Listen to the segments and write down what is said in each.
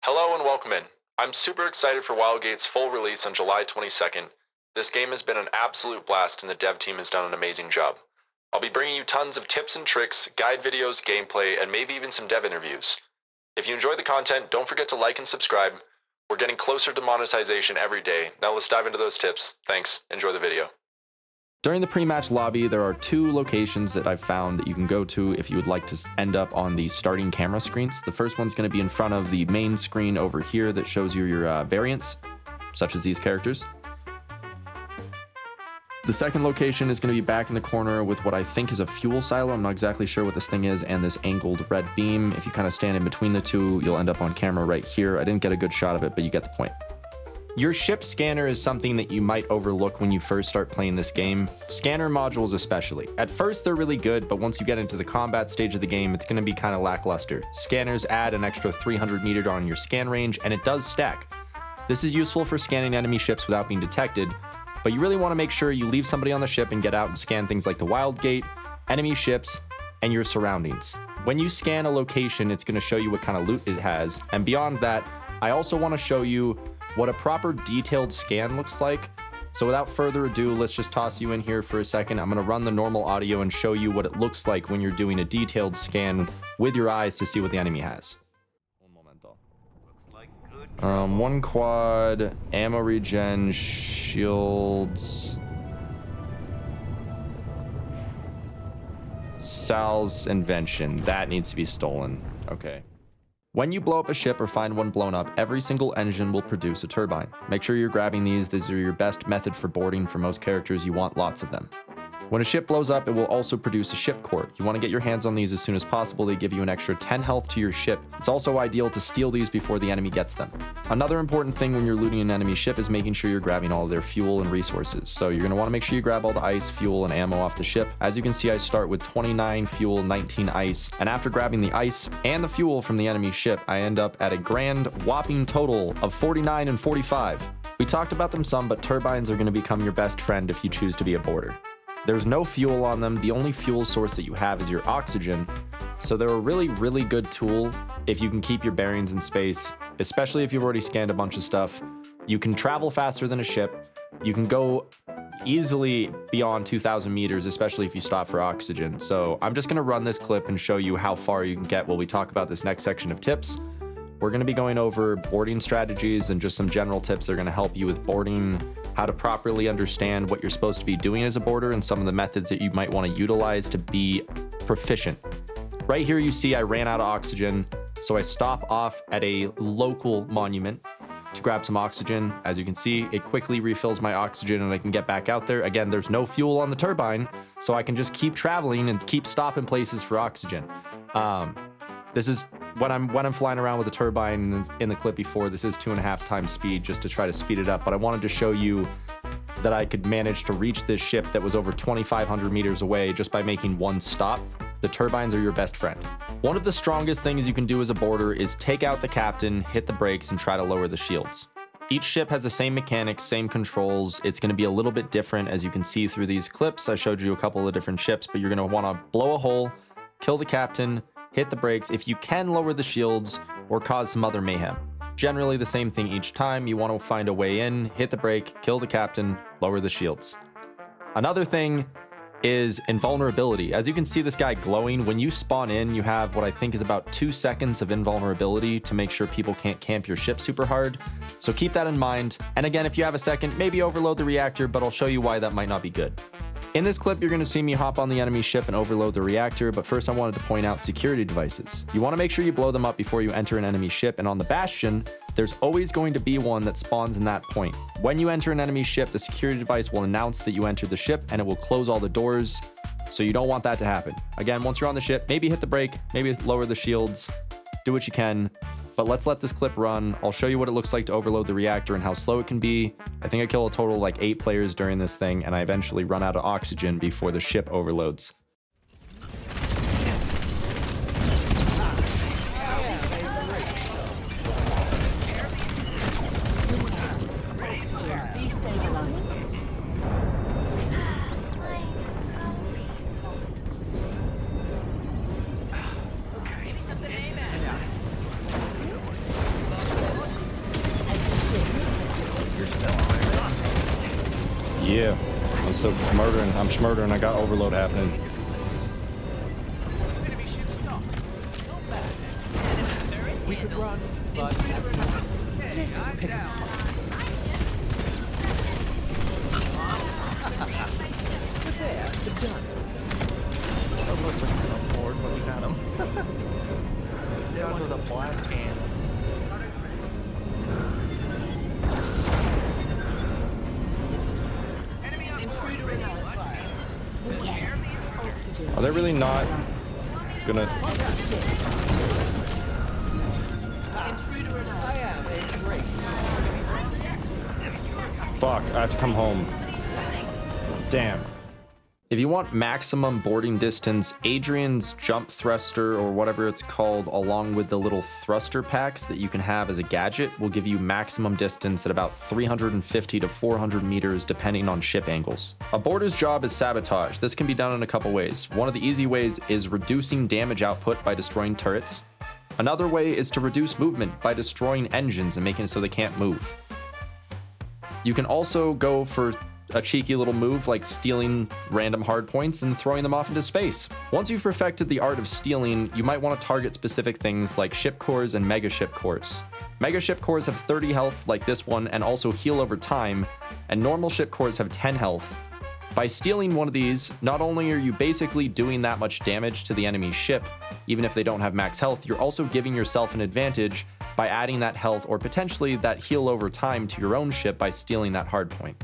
Hello and welcome in. I'm super excited for Wildgate's full release on July 22nd. This game has been an absolute blast and the dev team has done an amazing job. I'll be bringing you tons of tips and tricks, guide videos, gameplay, and maybe even some dev interviews. If you enjoy the content, don't forget to like and subscribe. We're getting closer to monetization every day. Now let's dive into those tips. Thanks. Enjoy the video. During the pre-match lobby, there are two locations that I've found that you can go to if you would like to end up on the starting camera screens. The first one's going to be in front of the main screen over here that shows you your variants, such as these characters. The second location is going to be back in the corner with what I think is a fuel silo. I'm not exactly sure what this thing is, and this angled red beam. If you kind of stand in between the two, you'll end up on camera right here. I didn't get a good shot of it, but you get the point. Your ship scanner is something that you might overlook when you first start playing this game. Scanner modules especially. At first they're really good, but once you get into the combat stage of the game, it's going to be kind of lackluster. Scanners add an extra 300 meters on your scan range, and it does stack. This is useful for scanning enemy ships without being detected, but you really want to make sure you leave somebody on the ship and get out and scan things like the Wildgate, enemy ships, and your surroundings. When you scan a location, it's going to show you what kind of loot it has, and beyond that, I also want to show you what a proper detailed scan looks like. So without further ado, let's just toss you in here for a second. I'm going to run the normal audio and show you what it looks like when you're doing a detailed scan with your eyes to see what the enemy has. One quad, ammo regen, shields, Sal's invention. That needs to be stolen. Okay. When you blow up a ship or find one blown up, every single engine will produce a turbine. Make sure you're grabbing these. These are your best method for boarding for most characters. You want lots of them. When a ship blows up, it will also produce a ship core. You want to get your hands on these as soon as possible. They give you an extra 10 health to your ship. It's also ideal to steal these before the enemy gets them. Another important thing when you're looting an enemy ship is making sure you're grabbing all of their fuel and resources. So you're going to want to make sure you grab all the ice, fuel, and ammo off the ship. As you can see, I start with 29 fuel, 19 ice, and after grabbing the ice and the fuel from the enemy ship, I end up at a grand whopping total of 49 and 45. We talked about them some, but turbines are going to become your best friend if you choose to be a boarder. There's no fuel on them. The only fuel source that you have is your oxygen. So they're a really, really good tool if you can keep your bearings in space, especially if you've already scanned a bunch of stuff. You can travel faster than a ship. You can go easily beyond 2,000 meters, especially if you stop for oxygen. So I'm just going to run this clip and show you how far you can get while we talk about this next section of tips. We're going to be going over boarding strategies and just some general tips that are going to help you with boarding, how to properly understand what you're supposed to be doing as a boarder, and some of the methods that you might want to utilize to be proficient. Right here you see I ran out of oxygen, so I stop off at a local monument to grab some oxygen. As you can see, it quickly refills my oxygen and I can get back out there. Again, there's no fuel on the turbine, so I can just keep traveling and keep stopping places for oxygen. This is when I'm flying around with a turbine in the clip before. This is 2.5 times speed just to try to speed it up, but I wanted to show you that I could manage to reach this ship that was over 2,500 meters away just by making one stop. The turbines are your best friend. One of the strongest things you can do as a boarder is take out the captain, hit the brakes, and try to lower the shields. Each ship has the same mechanics, same controls. It's going to be a little bit different, as you can see through these clips. I showed you a couple of different ships, but you're going to want to blow a hole, kill the captain, hit the brakes. If you can, lower the shields or cause some other mayhem. Generally the same thing each time. You want to find a way in, hit the brake, kill the captain, lower the shields. Another thing is invulnerability. As you can see this guy glowing, when you spawn in, you have what I think is about 2 seconds of invulnerability to make sure people can't camp your ship super hard. So keep that in mind. And again, if you have a second, maybe overload the reactor, but I'll show you why that might not be good. In this clip, you're going to see me hop on the enemy ship and overload the reactor, but first I wanted to point out security devices. You want to make sure you blow them up before you enter an enemy ship, and on the Bastion, there's always going to be one that spawns in that point. When you enter an enemy ship, the security device will announce that you entered the ship, and it will close all the doors, so you don't want that to happen. Again, once you're on the ship, maybe hit the brake, maybe lower the shields, do what you can. But let's let this clip run. I'll show you what it looks like to overload the reactor and how slow it can be. I think I kill a total of like 8 players during this thing, and I eventually run out of oxygen before the ship overloads. Yeah, I'm still murdering. I'm schmurdering. I got overload happening. We could run, but that's not. Let's pick up. There, the done. Almost took him on board, but we got him. Down with a blast can. Are they really not gonna? Fuck, I have to come home. Damn. If you want maximum boarding distance, Adrian's jump thruster, or whatever it's called, along with the little thruster packs that you can have as a gadget, will give you maximum distance at about 350 to 400 meters depending on ship angles. A boarder's job is sabotage. This can be done in a couple ways. One of the easy ways is reducing damage output by destroying turrets. Another way is to reduce movement by destroying engines and making it so they can't move. You can also go for a cheeky little move like stealing random hardpoints and throwing them off into space. Once you've perfected the art of stealing, you might want to target specific things like ship cores and mega ship cores. Mega ship cores have 30 health like this one and also heal over time, and normal ship cores have 10 health. By stealing one of these, not only are you basically doing that much damage to the enemy's ship, even if they don't have max health, you're also giving yourself an advantage by adding that health or potentially that heal over time to your own ship by stealing that hardpoint.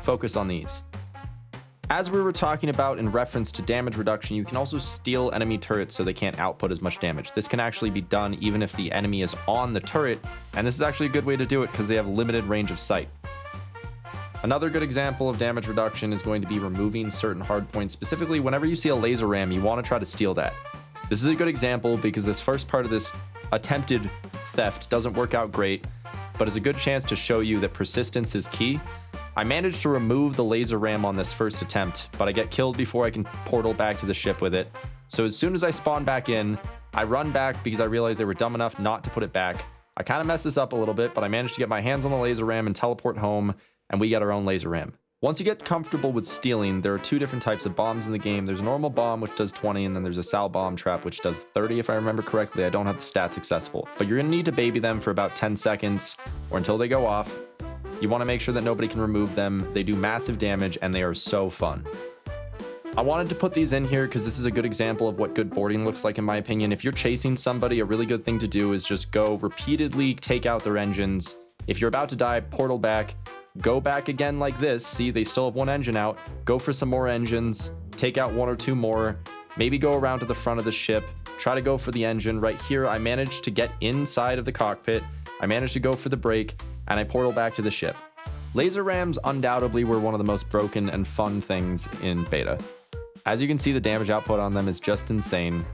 Focus on these. As we were talking about in reference to damage reduction, you can also steal enemy turrets so they can't output as much damage. This can actually be done even if the enemy is on the turret, and this is actually a good way to do it because they have limited range of sight. Another good example of damage reduction is going to be removing certain hardpoints. Specifically, whenever you see a laser ram, you want to try to steal that. This is a good example because this first part of this attempted theft doesn't work out great, but is a good chance to show you that persistence is key. I managed to remove the laser ram on this first attempt, but I get killed before I can portal back to the ship with it. So as soon as I spawn back in, I run back because I realized they were dumb enough not to put it back. I kind of messed this up a little bit, but I managed to get my hands on the laser ram and teleport home, and we get our own laser ram. Once you get comfortable with stealing, there are two different types of bombs in the game. There's a normal bomb, which does 20, and then there's a Sal bomb trap, which does 30, if I remember correctly. I don't have the stats accessible. But you're gonna need to baby them for about 10 seconds, or until they go off. You wanna make sure that nobody can remove them. They do massive damage, and they are so fun. I wanted to put these in here because this is a good example of what good boarding looks like in my opinion. If you're chasing somebody, a really good thing to do is just go repeatedly take out their engines. If you're about to die, portal back, go back again like this. See, they still have one engine out. Go for some more engines, take out one or two more, maybe go around to the front of the ship, try to go for the engine. Right here, I managed to get inside of the cockpit. I managed to go for the brake, and I portal back to the ship. Laser rams undoubtedly were one of the most broken and fun things in beta. As you can see, the damage output on them is just insane.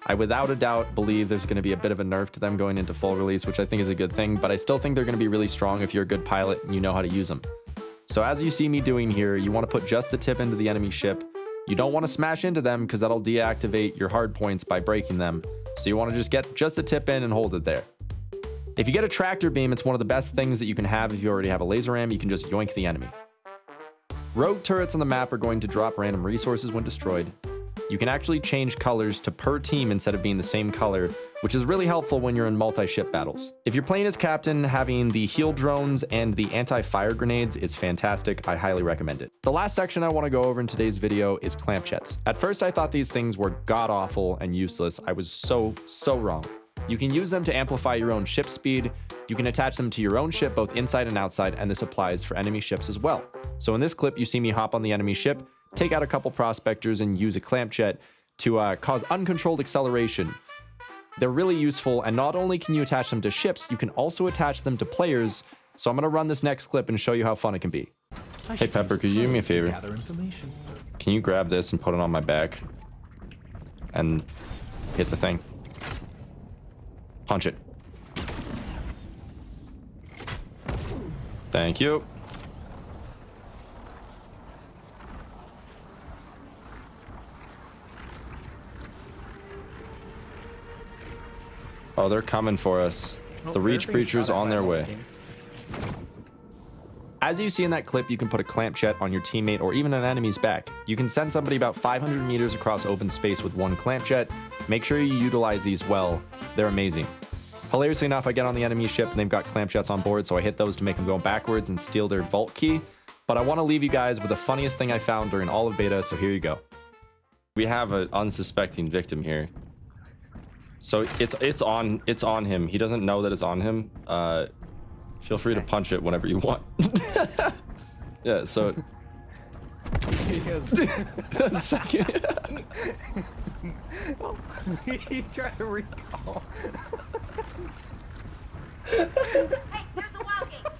I without a doubt believe there's going to be a bit of a nerf to them going into full release, which I think is a good thing, but I still think they're going to be really strong if you're a good pilot and you know how to use them. So as you see me doing here, you want to put just the tip into the enemy ship. You don't want to smash into them because that'll deactivate your hard points by breaking them. So you want to just get just the tip in and hold it there. If you get a tractor beam, it's one of the best things that you can have if you already have a laser ram. You can just yoink the enemy. Rogue turrets on the map are going to drop random resources when destroyed. You can actually change colors to per team instead of being the same color, which is really helpful when you're in multi-ship battles. If you're playing as captain, having the heal drones and the anti-fire grenades is fantastic. I highly recommend it. The last section I want to go over in today's video is clamp jets. At first, I thought these things were god-awful and useless. I was so wrong. You can use them to amplify your own ship speed. You can attach them to your own ship both inside and outside, and this applies for enemy ships as well. So in this clip, you see me hop on the enemy ship, take out a couple prospectors, and use a clamp jet to cause uncontrolled acceleration. They're really useful, and not only can you attach them to ships, you can also attach them to players. So I'm going to run this next clip and show you how fun it can be. Hey Pepper, could you do me a favor? Can you grab this and put it on my back? And hit the thing. Punch it. Thank you. Oh, they're coming for us. The Reach Breacher's on their way. As you see in that clip, you can put a clamp jet on your teammate or even an enemy's back. You can send somebody about 500 meters across open space with one clamp jet. Make sure you utilize these well. They're amazing. Hilariously enough, I get on the enemy ship and they've got clamp jets on board, so I hit those to make them go backwards and steal their vault key. But I want to leave you guys with the funniest thing I found during all of beta, so here you go. We have an unsuspecting victim here. So it's on him. He doesn't know that it's on him. Feel free to punch it whenever you want. Yeah, so second. He's trying to recall. Hey, there's the Wildgate.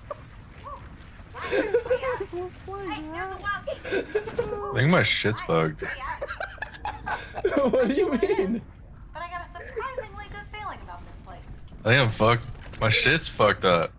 Hey, there's the Wildgate. I think my shit's bugged. What do you mean? But I got a surprisingly good feeling about this place. I think I'm fucked. My shit's fucked up.